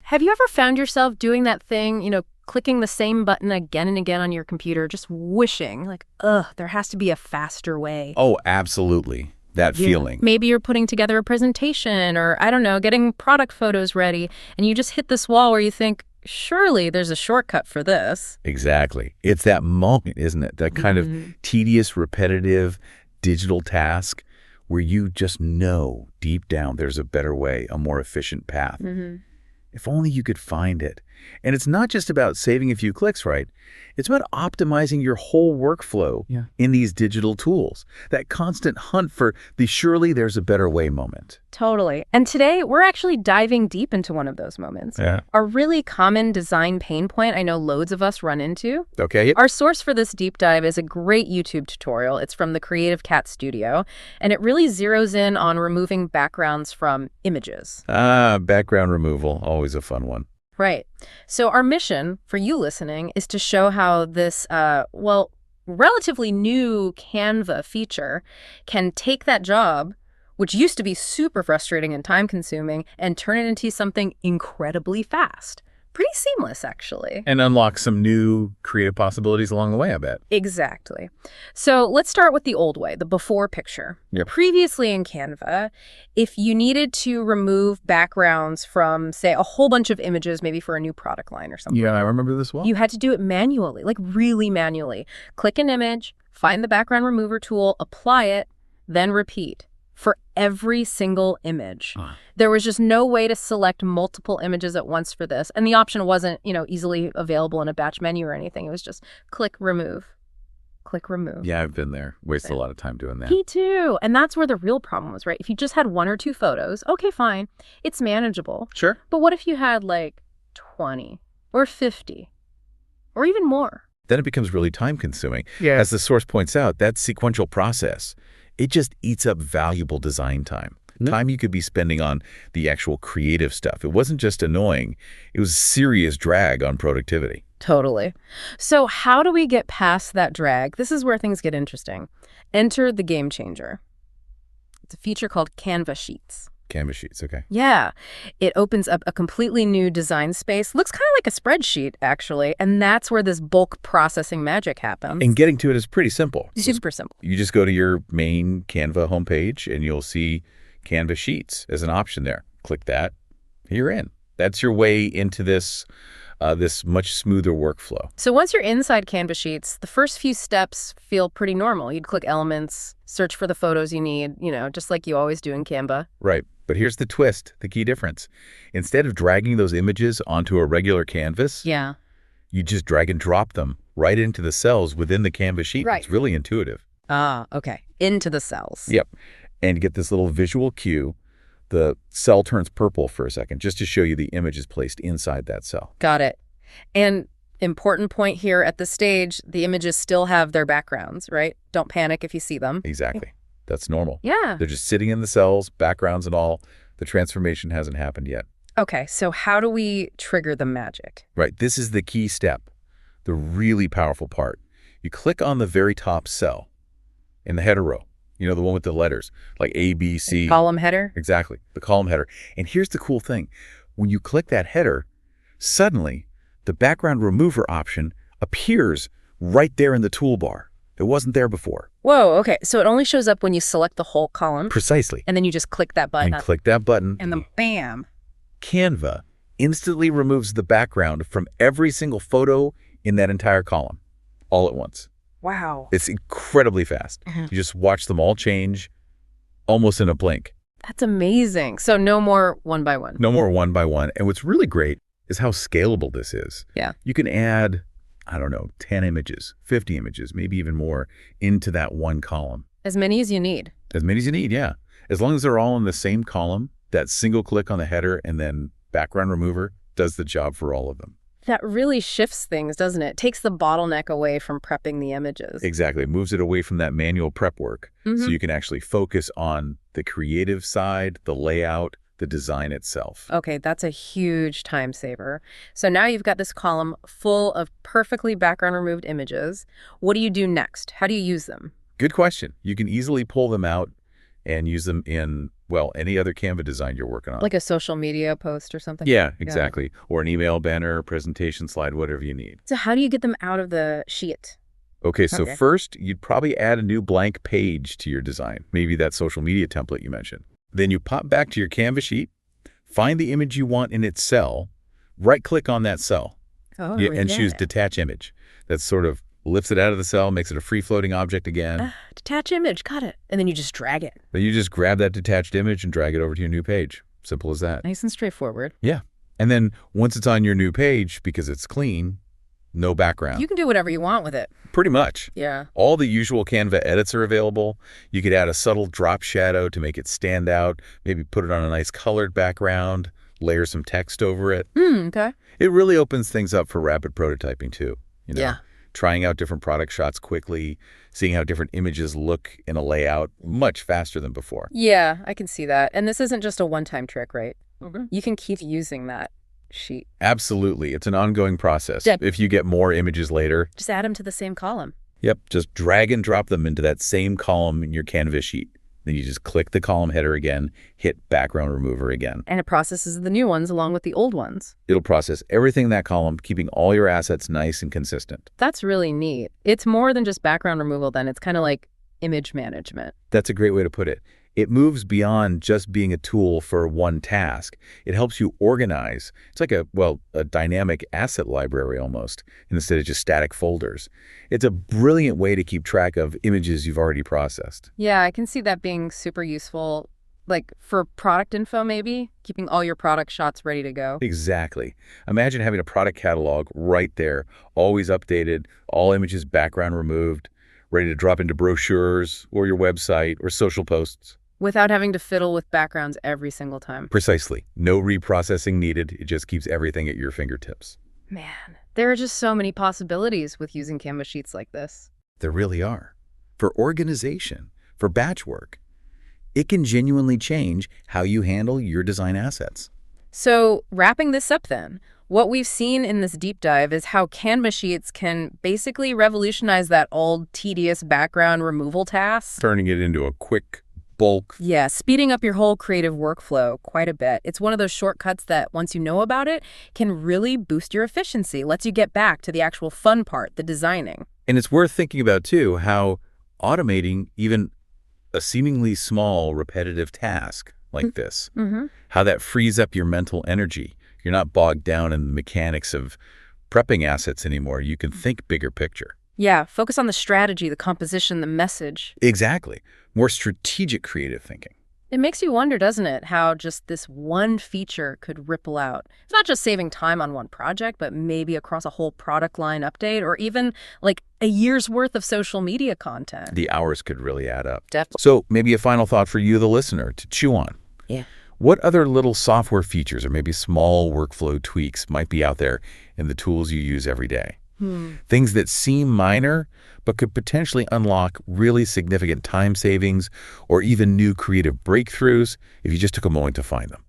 Have you ever found yourself doing that thing, clicking the same button again and again on your computer, just wishing, like, there has to be a faster way? Oh, absolutely. That feeling. Maybe you're putting together a presentation or, I don't know, getting product photos ready, and you just hit this wall where you think, surely there's a shortcut for this. Exactly. It's that moment, isn't it? That kind of tedious, repetitive digital task where you just know deep down there's a better way, a more efficient path. If only you could find it. And it's not just about saving a few clicks, right? It's about optimizing your whole workflow in these digital tools. That constant hunt for the surely there's a better way moment. Totally. And today, we're actually diving deep into one of those moments. Yeah. A really common design pain point I know loads of us run into. Okay. Our source for this deep dive is a great YouTube tutorial. It's from the Creative Cat Studio, and it really zeroes in on removing backgrounds from images. Background removal, always a fun one. Right. So our mission for you listening is to show how this, relatively new Canva feature can take that job, which used to be super frustrating and time-consuming, and turn it into something incredibly fast. Pretty seamless, actually. And unlock some new creative possibilities along the way, I bet. Exactly. So let's start with the old way, the before picture. Yep. Previously in Canva, if you needed to remove backgrounds from, say, a whole bunch of images, maybe for a new product line or something. Yeah, I remember this well. You had to do it manually, like really manually. Click an image, find the background remover tool, apply it, then repeat. For every single image. There was just no way to select multiple images at once for this. And the option wasn't, easily available in a batch menu or anything. It was just click remove, click remove. Yeah, I've been there. Wasted a lot of time doing that. Me too. And that's where the real problem was, right? If you just had 1 or 2 photos, okay, fine. It's manageable. Sure. But what if you had like 20 or 50 or even more? Then it becomes really time consuming. Yeah. As the source points out, that sequential process, it just eats up valuable design time. Time you could be spending on the actual creative stuff. It wasn't just annoying. It was a serious drag on productivity. Totally. So how do we get past that drag? This is where things get interesting. Enter the game changer. It's a feature called Canva Sheets. Canva Sheets, okay. Yeah. It opens up a completely new design space. Looks kind of like a spreadsheet, actually. And that's where this bulk processing magic happens. And getting to it is pretty simple. Super simple. You just go to your main Canva homepage and you'll see Canva Sheets as an option there. Click that. You're in. That's your way into this much smoother workflow. So once you're inside Canva Sheets, the first few steps feel pretty normal. You'd click Elements, search for the photos you need, just like you always do in Canva. Right. But here's the twist, the key difference. Instead of dragging those images onto a regular canvas, you just drag and drop them right into the cells within the Canva sheet. Right. It's really intuitive. Ah, okay. Into the cells. Yep. And you get this little visual cue. The cell turns purple for a second just to show you the image is placed inside that cell. Got it. And important point here at this stage, the images still have their backgrounds, right? Don't panic if you see them. Exactly. That's normal. Yeah. They're just sitting in the cells, backgrounds and all. The transformation hasn't happened yet. Okay, so how do we trigger the magic? Right. This is the key step, the really powerful part. You click on the very top cell in the header row. The one with the letters, like A, B, C. The column header? Exactly, the column header. And here's the cool thing. When you click that header, suddenly the background remover option appears right there in the toolbar. It wasn't there before. Whoa, okay. So it only shows up when you select the whole column? Precisely. And then you just click that button. And click that button. And then bam. Canva instantly removes the background from every single photo in that entire column, all at once. Wow. It's incredibly fast. You just watch them all change almost in a blink. That's amazing. So no more one by one. No more one by one. And what's really great is how scalable this is. Yeah. You can add, 10 images, 50 images, maybe even more into that one column. As many as you need. As many as you need, yeah. As long as they're all in the same column, that single click on the header and then background remover does the job for all of them. That really shifts things, doesn't it? Takes the bottleneck away from prepping the images. Exactly. It moves it away from that manual prep work. So you can actually focus on the creative side, the layout, the design itself. Okay, that's a huge time saver. So now you've got this column full of perfectly background removed images. What do you do next? How do you use them? Good question. You can easily pull them out and use them in well, any other Canva design you're working on. Like a social media post or something? Yeah, exactly. Or an email banner, presentation slide, whatever you need. So how do you get them out of the sheet? Okay, so first, you'd probably add a new blank page to your design, maybe that social media template you mentioned. Then you pop back to your Canva sheet, find the image you want in its cell, right-click on that cell, and choose Detach Image. That sort of lifts it out of the cell, makes it a free-floating object again. Detach image, got it. And then you just drag it. Then you just grab that detached image and drag it over to your new page. Simple as that. Nice and straightforward. Yeah. And then once it's on your new page, because it's clean, no background. You can do whatever you want with it. Pretty much. Yeah. All the usual Canva edits are available. You could add a subtle drop shadow to make it stand out, maybe put it on a nice colored background, layer some text over it. Okay. It really opens things up for rapid prototyping too. Trying out different product shots quickly, seeing how different images look in a layout much faster than before. Yeah, I can see that. And this isn't just a one-time trick, right? Okay. You can keep using that sheet. Absolutely. It's an ongoing process. If you get more images later, just add them to the same column. Yep. Just drag and drop them into that same column in your Canva sheet. Then you just click the column header again, hit background remover again. And it processes the new ones along with the old ones. It'll process everything in that column, keeping all your assets nice and consistent. That's really neat. It's more than just background removal then. It's kind of like image management. That's a great way to put it. It moves beyond just being a tool for one task. It helps you organize. It's like a dynamic asset library almost, instead of just static folders. It's a brilliant way to keep track of images you've already processed. Yeah, I can see that being super useful, like for product info maybe, keeping all your product shots ready to go. Exactly. Imagine having a product catalog right there, always updated, all images background removed, ready to drop into brochures or your website or social posts. Without having to fiddle with backgrounds every single time. Precisely. No reprocessing needed. It just keeps everything at your fingertips. Man, there are just so many possibilities with using Canva Sheets like this. There really are. For organization, for batch work, it can genuinely change how you handle your design assets. So wrapping this up then, what we've seen in this deep dive is how Canva Sheets can basically revolutionize that old tedious background removal task. Turning it into a quick bulk. Yeah, speeding up your whole creative workflow quite a bit. It's one of those shortcuts that, once you know about it, can really boost your efficiency, lets you get back to the actual fun part, the designing. And it's worth thinking about, too, how automating even a seemingly small, repetitive task like this, how that frees up your mental energy. You're not bogged down in the mechanics of prepping assets anymore. You can think bigger picture. Yeah, focus on the strategy, the composition, the message. Exactly. More strategic creative thinking. It makes you wonder, doesn't it, how just this one feature could ripple out. It's not just saving time on one project, but maybe across a whole product line update or even like a year's worth of social media content. The hours could really add up. Definitely. So maybe a final thought for you, the listener, to chew on. Yeah. What other little software features or maybe small workflow tweaks might be out there in the tools you use every day? Things that seem minor, but could potentially unlock really significant time savings or even new creative breakthroughs if you just took a moment to find them.